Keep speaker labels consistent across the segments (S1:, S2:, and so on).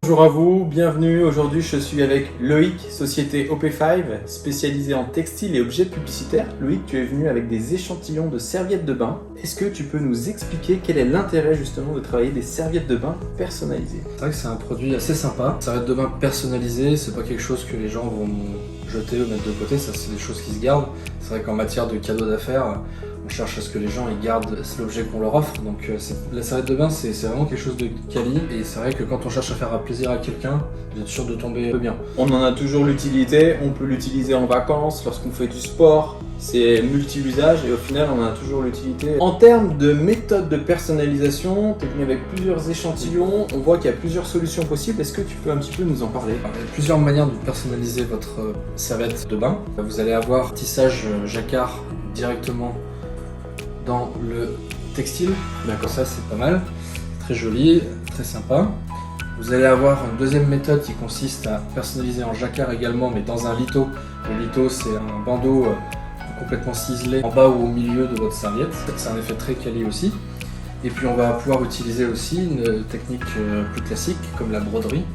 S1: Bonjour à vous, bienvenue. Aujourd'hui je suis avec Loïc, société OP5, spécialisée en textile et objets publicitaires. Loïc, tu es venu avec des échantillons de serviettes de bain. Est-ce que tu peux nous expliquer quel est l'intérêt justement de travailler des serviettes de bain personnalisées?
S2: C'est vrai que c'est un produit assez sympa. Serviettes de bain personnalisées, c'est pas quelque chose que les gens vont jeter ou mettre de côté, ça c'est des choses qui se gardent. C'est vrai qu'en matière de cadeaux d'affaires, on cherche à ce que les gens ils gardent l'objet qu'on leur offre. Donc la serviette de bain c'est vraiment quelque chose de quali, et c'est vrai que quand on cherche à faire plaisir à quelqu'un, vous êtes sûr de tomber bien.
S1: On en a toujours l'utilité, on peut l'utiliser en vacances, lorsqu'on fait du sport, c'est multi-usage et au final on en a toujours l'utilité. En termes de méthode de personnalisation, tu es venu avec plusieurs échantillons, on voit qu'il y a plusieurs solutions possibles, est-ce que tu peux un petit peu nous en parler?
S2: Il y a plusieurs manières de personnaliser votre serviette de bain. Vous allez avoir tissage jacquard directement dans le textile, d'accord, ça c'est pas mal, très joli, très sympa. Vous allez avoir une deuxième méthode qui consiste à personnaliser en jacquard également, mais dans un litho. Le litho c'est un bandeau complètement ciselé en bas ou au milieu de votre serviette, c'est un effet très quali aussi. Et puis on va pouvoir utiliser aussi une technique plus classique comme la broderie.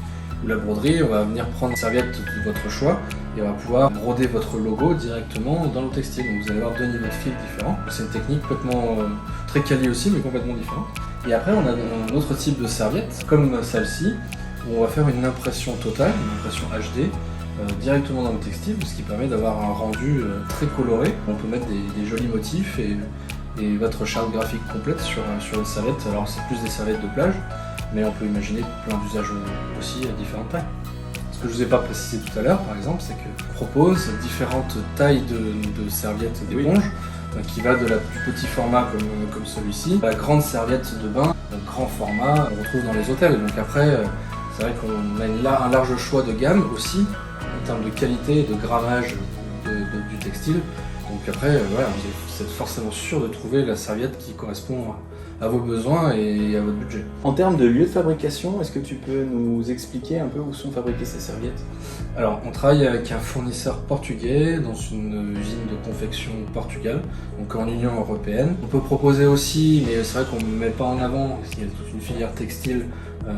S2: La broderie, on va venir prendre une serviette de votre choix et on va pouvoir broder votre logo directement dans le textile. Donc vous allez avoir deux niveaux de fil différents. C'est une technique complètement très quali aussi, mais complètement différente. Et après, on a un autre type de serviette, comme celle-ci, où on va faire une impression totale, une impression HD, directement dans le textile, ce qui permet d'avoir un rendu très coloré. On peut mettre des jolis motifs et votre charte graphique complète sur une serviette. Alors c'est plus des serviettes de plage, mais on peut imaginer plein d'usages aussi à différentes tailles. Ce que je ne vous ai pas précisé tout à l'heure, par exemple, c'est que je propose différentes tailles de serviettes d'éponge, qui va de la plus petit format comme celui-ci, à la grande serviette de bain, grand format, on retrouve dans les hôtels. Donc après, c'est vrai qu'on a un large choix de gamme aussi, en termes de qualité et de grammage du textile. Donc après, voilà, vous êtes forcément sûr de trouver la serviette qui correspond à vos besoins et à votre budget.
S1: En termes de lieu de fabrication, est-ce que tu peux nous expliquer un peu où sont fabriquées ces serviettes?
S2: Alors, on travaille avec un fournisseur portugais dans une usine de confection au Portugal, donc en Union Européenne. On peut proposer aussi, mais c'est vrai qu'on ne met pas en avant, parce qu'il y a toute une filière textile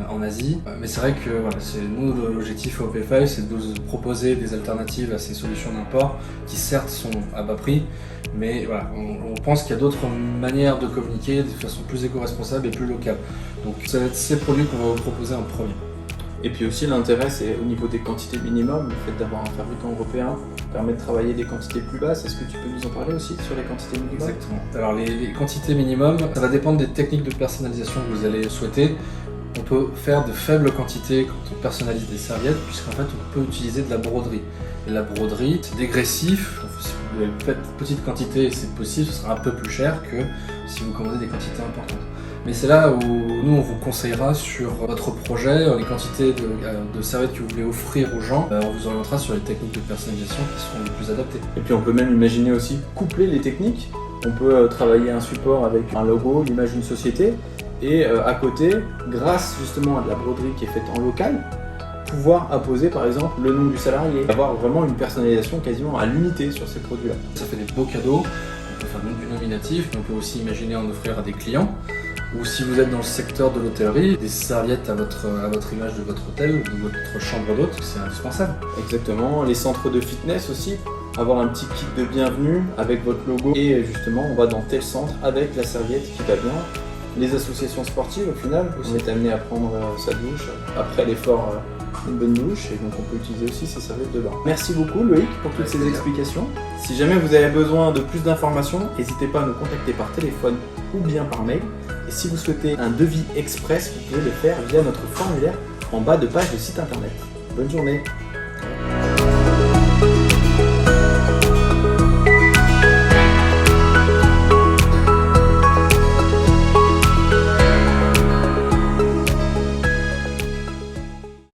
S2: en Asie. Mais c'est vrai que voilà, nous, l'objectif au OP5, c'est de vous proposer des alternatives à ces solutions d'import qui certes sont à bas prix, mais voilà, on pense qu'il y a d'autres manières de communiquer de façon plus éco-responsable et plus locale. Donc ça va être ces produits qu'on va vous proposer en premier.
S1: Et puis aussi l'intérêt c'est au niveau des quantités minimum, le fait d'avoir un fabricant européen permet de travailler des quantités plus basses. Est-ce que tu peux nous en parler aussi sur les quantités minimum?
S2: Exactement. Alors les quantités minimum, ça va dépendre des techniques de personnalisation que vous allez souhaiter. On peut faire de faibles quantités quand on personnalise des serviettes, puisqu'en fait on peut utiliser de la broderie. Et la broderie, c'est dégressif. Si vous avez une petite quantité, c'est possible, ce sera un peu plus cher que si vous commandez des quantités importantes. Mais c'est là où nous on vous conseillera sur votre projet, les quantités de serviettes que vous voulez offrir aux gens, on vous orientera sur les techniques de personnalisation qui seront les plus adaptées.
S1: Et puis on peut même imaginer aussi coupler les techniques. On peut travailler un support avec un logo, l'image d'une société, et à côté, grâce justement à de la broderie qui est faite en local, pouvoir apposer par exemple le nom du salarié, avoir vraiment une personnalisation quasiment à l'unité sur ces produits-là.
S2: Ça fait des beaux cadeaux, on peut faire du nominatif, mais on peut aussi imaginer en offrir à des clients. Ou si vous êtes dans le secteur de l'hôtellerie, des serviettes à votre image de votre hôtel ou de votre chambre d'hôte, c'est indispensable.
S1: Exactement, les centres de fitness aussi, avoir un petit kit de bienvenue avec votre logo et justement on va dans tel centre avec la serviette qui va bien. Les associations sportives au final, on est amené à prendre sa douche après l'effort, une bonne douche, et donc on peut utiliser aussi ces serviettes de bain. Merci beaucoup Loïc pour toutes ces explications. Si jamais vous avez besoin de plus d'informations, n'hésitez pas à nous contacter par téléphone ou bien par mail. Et si vous souhaitez un devis express, vous pouvez le faire via notre formulaire en bas de page de site internet. Bonne journée.